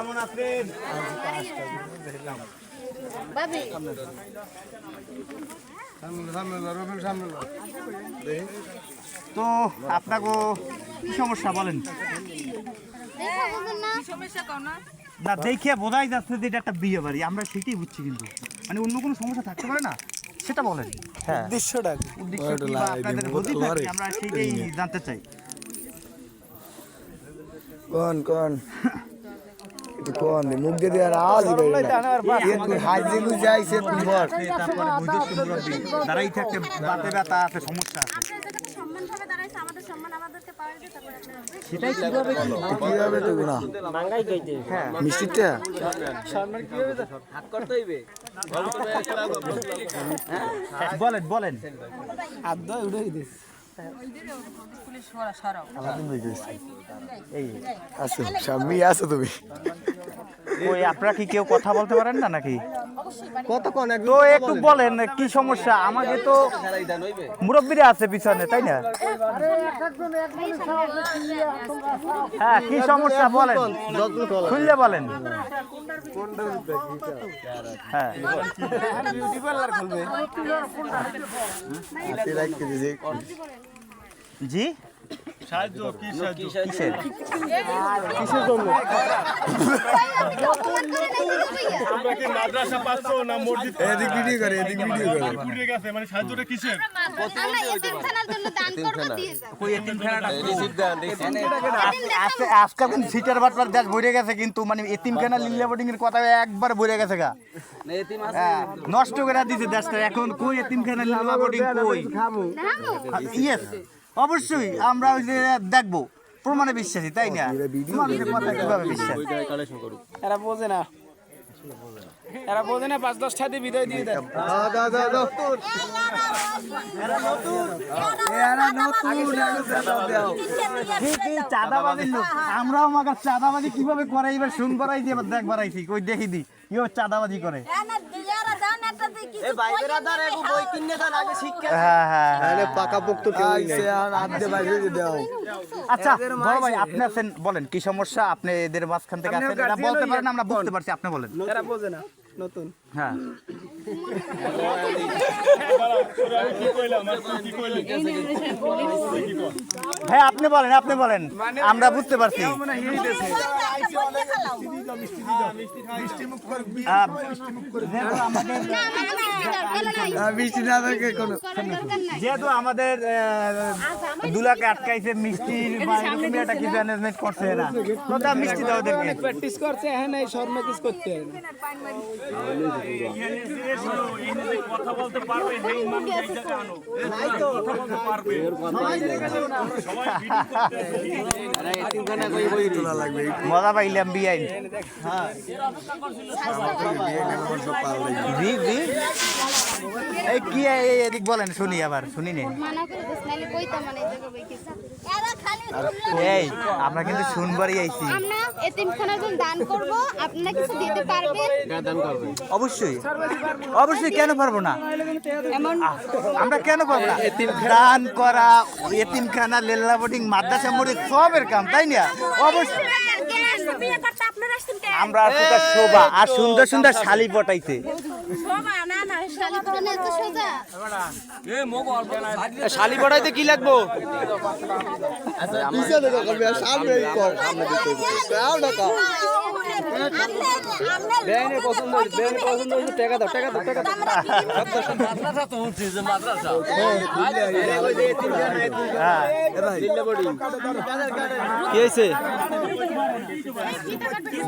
কেমন আছেন? তো আপনাকে কি সমস্যা বলেন? না দেখিয়ে বোঝাই যাচ্ছে যে এটা একটা বিয়ে বাড়ি, আমরা সেটাই বুঝছি, কিন্তু মানে অন্য কোনো সমস্যা থাকতে পারে না, সেটা বলেন। হ্যাঁ, উদ্দেশ্যটা কি বা আপনাদের হদিস কি, আমরা সেটাই জানতে চাই। কোন মুখ দিয়ে আর আওয়াজ তুই হাজি লু যাইছে তুই বল তারপরে বৈদ্যুতিক মুরব্বী দাঁড়াই থাকতে বাতে ব্যথা আছে, সমস্যা আছে, সেটাই কিভাবে তো গুণা হ্যাঁ মিষ্টিটা বলেন বলেন। আছো স্বামী আছো তুমি ওই আপনারা কি কেউ কথা বলতে পারেন না নাকি? কতক্ষণ তো একটু বলেন কি সমস্যা, আমাকে তো মুরব্বীরা আছে পিছনে, তাই না? হ্যাঁ, কি সমস্যা বলেন, খুললে বলেন। হ্যাঁ জি, সাহায্য কিসের জন্য? মাদ্রাসা পাচ্ছো না মসজিদ? এদিক ভিডিও করে পুড়ে গেছে, মানে সাহায্যটা কিসের? আজকাল কিন্তু সিটার বাটবার দেশ ভরে গেছে, কিন্তু মানে এতিমখানা লিল্লা বোর্ডিং এর কথা একবার ভরে গেছে গা, নষ্ট করে দিয়েছে দেশটা। এখন কই এতিমখানা লিল্লা বোর্ডিং কই? ইয়েস, অবশ্যই আমরা ওই যে দেখবো, প্রমাণে বিশ্বাসী, তাই না? মানুষের কথা কিভাবে বিশ্বাস? এরা বোঝে না 5-10টা দিয়ে বিদায় দিয়ে দেয়। চাঁদাবাজির লোক, আমরাও মাগার চাঁদাবাজি কিভাবে করে এবার শুন করাই দিয়ে দেখ বাড়াইছি, কই দেখি দি কিভাবে চাঁদাবাজি করে। আচ্ছা বড় ভাই, আপনি আছেন, বলেন কি সমস্যা, আপনি এদের মাঝখান থেকে আছেন, এটা বলতে পারেন, আমরা বুঝতে পারছি, আপনি বলেন। এরা বোঝে না নতুন। হ্যাঁ হ্যাঁ, আপনি বলেন, আমরা বুঝতে পারছি। যেহেতু আমাদের 2 লাখ আটকাইছে মিষ্টির একটা কিছু ম্যানেজমেন্ট করছে এরা, তো তা মিষ্টি দাও ওদেরকে। প্র্যাকটিস করছে, হ্যাঁ নাই শর্মা কিছু করতে হয় না। কথা বলতে পারবে, মজা পাইলাম বিয়াই। জি জি, এই কি এদিক বলেন, শুনি, আবার শুনি নেই। এই আমরা কিন্তু শুনবারই আইছি, আমরা এতিমখানার জন্য দান করব, আপনারা কিছু দিতে পারবেন? অবশ্যই অবশ্যই, কেন পারবো না, আমরা কেন পারবো না? দান করা, এতিমখানা, লেল্লা বোর্ডিং, মাদ্রাসা মোড়ে সবের কাম, তাই না? অবশ্যই আমরা আসলে শোভা আর সুন্দর সুন্দর শালি পটাইছে। শালি পড়াইতে কি লাগবো? পছন্দ টাকা দাও, টাকা দাও, টাকা দাও। কি হয়েছে?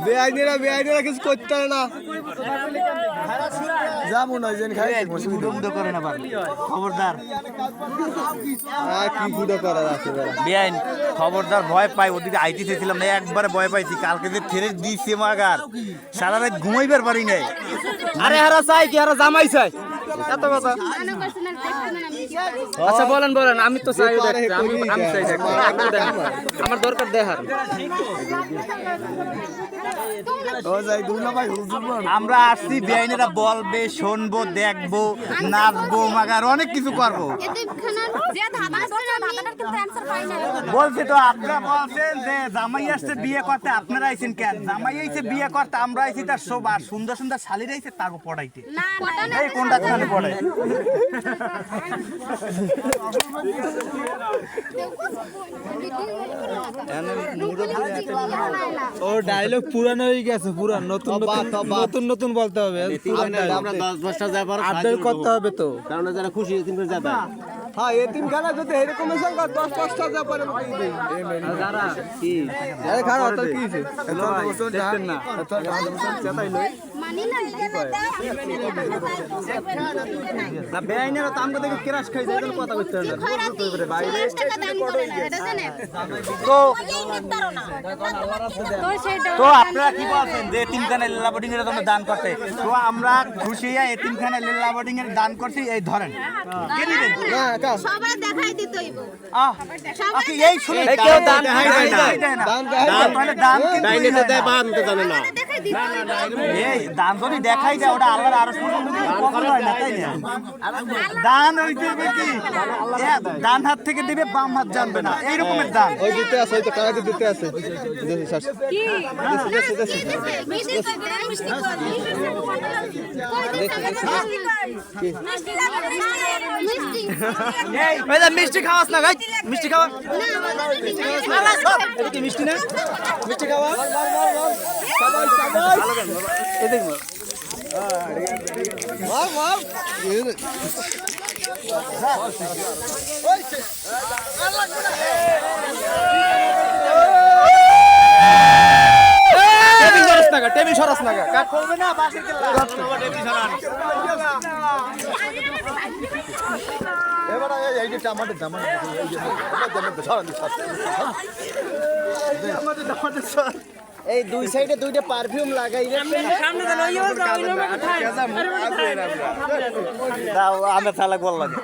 বেআইনেরা কিছু করতে পারে না, যেমন করে না, খবরদার কি গুঁড়ো করার আছে বেআইন, খবরদার, ভয় পাই, ওদিকে আইটি চেয়েছিলাম না, একবারে ভয় পাইছি, কালকে যে ফেরে দিয়েছি মাগার, সারা রাত ঘুমাইবার পারি নাই। আরে হারা চাই কি, হারা জামাই চাই, এত কথা মানা করছেন আর দেখছেন না আমি কি পারি। আচ্ছা বলেন বলেন, আমি তো চাই দেখতে, আমি চাই দেখতে, একটু দেন। আমার দরকার দেখার। আমরা আসছি বেআইনেরা বলবে, শুনবো, দেখবো, নাচবো, মাগার অনেক কিছু করবো। এতিমখানার যে ধাঁধা করছে ধাঁধাটার কিন্তু অ্যানসার পাই না। বলছে তো আপনারা বলছেন যে জামাই আসছে বিয়ে করতে, আপনারা আইছেন কেন? জামাই আইছে বিয়ে করতে, আমরা আইছি তার শোভ, আর সুন্দর সুন্দর শালির আইছে তারপর পড়াইতে। না না এই কোনটা খানে পড়ায়? ও ডায়লগ পুরানো হয়ে গেছে, পুরান নতুন নতুন নতুন বলতে হবে। আমরা 10-12টা যাবার আপডেট করতে হবে তো। কারণ যারা খুশি এতিম করে যাবে। হ্যাঁ, এতিমখানা যদি এরকম সংখ্যা 10-5টা যা পারে যারা কি আরে খারাপ তো কি হইছে? দেখতেন না। মানি না না বেআইনেরা তো আমাকে দেখে ক্রাশ খাই যায়, কথা বলতে হবে। বাইরে টাকা দান করে না এটা জানেন তো তো সেটা তো আপনারা কি বলছেন যে এতিমখানা লীলা বোর্ডিং এর জন্য দান করতে? তো আমরা খুশি হয়ে এতিমখানা লীলা বোর্ডিং এর দান করছি। এই ধরেন কে দিবেন? সবার দেখাই দিতে হইব আহ আকি এই শুনে এই কেউ দান দেয় না। তাহলে দান কিন্তু ডাইনেতে দেয় বা আনতে জানে না। দেখাই দিতে হইব এই দান যদি দেখাই যায় ওটা আল্লাহর আরশ পর্যন্ত কখন হয় না, তাই না? দান ওই দিবে কি ডান হাত থেকে দিবে, বাম হাত জানবে না, এই রকমের দান। ওই দিতে আছে, ওই তো কাগজে দিতে আছে। কি না কি দিছে মিষ্টি করে মিষ্টি করে মিষ্টি এই এই যে মিষ্টি খাওয়াস না গাই, মিষ্টি খাওয়া। না আমাদের এটা কি মিষ্টি না? মিষ্টি খাওয়া। এদিক মার। টেবিল সরাস না গা, টেবিল সরাস না গা। কাট করবে না বাসের কেল্লা। এই দুই সাইডে দুইটা পারফিউম লাগাই দাও আমরা চালাক বল লাগে